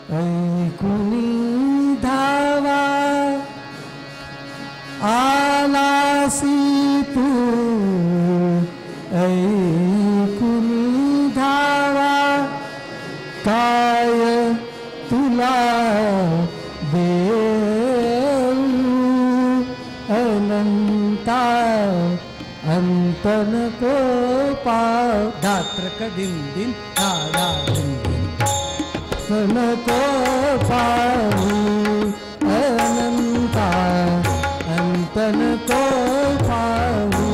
ऐकुनी धावा आलासी तू ऐकुनी धावा काय तुला देऊ अनंता अंतन को पाव धात्रक दिन दिन धारा दिन दिन सन को पाऊ अनंता अंतन को पाऊ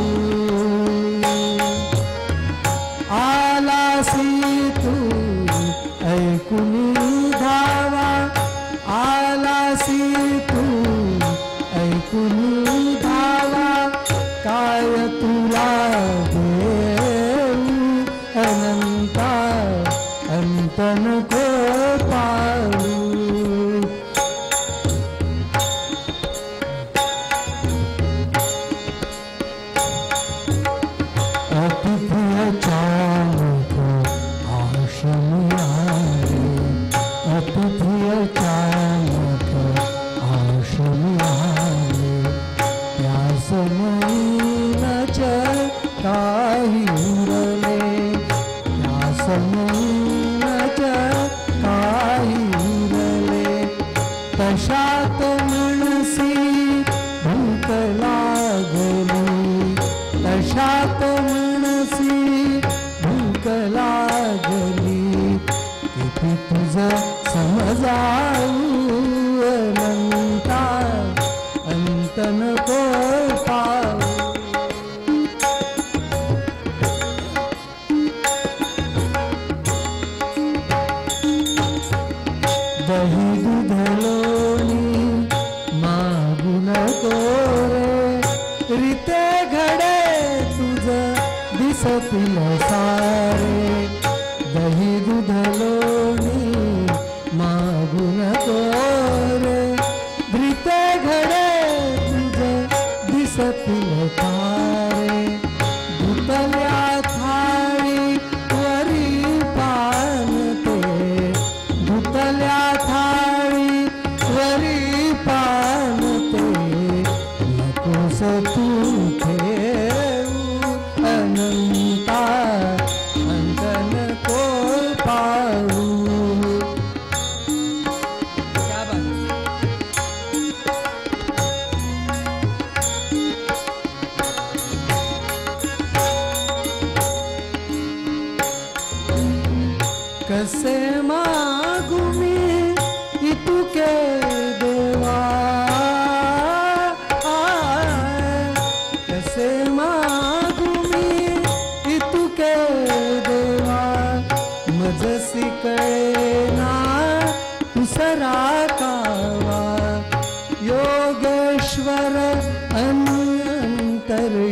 आलासी तू ऐकुनी धावा आलासी तू ऐकुनी धावा काय तुला देऊ अनंता अंतन को पाऊ अतिथि अचानक आश्रम आए अतिथि अचानक आश्रम आए त्या समयीनच काही उरले त्या समयीनच काही उरले तशात मनसी भूक लागली तशात मनसी भूक लागली किती तुझ समजाऊ अनंता अंतन को पाऊ दही दूध लोणी मागून रे रीते घडे तुझ दिसतील सारे दही दूध लोणी मागून रे रीते घडे तुझ दिसतील सारे धुतल्या थाळी वरी पानते धुतल्या थाळी वरी पानते नकोस तू ठेवू अनंता अंतन को पाऊ कसे मागू मी इतुके देवा कसे मागू मी इतुके देवा मजसी कळेना तुसरा कावा योगेश्वर अंतर्यामी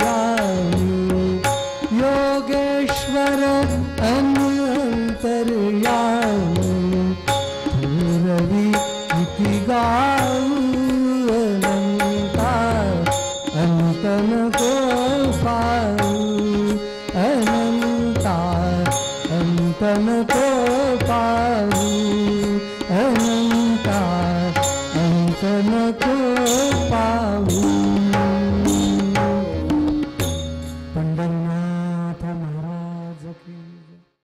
योगेश्वर अंतर्यामी पूरवी इति गाऊ अनंता अंतन को पाऊ अनंता अंतन को पाऊ अनंता अंतन को पाऊ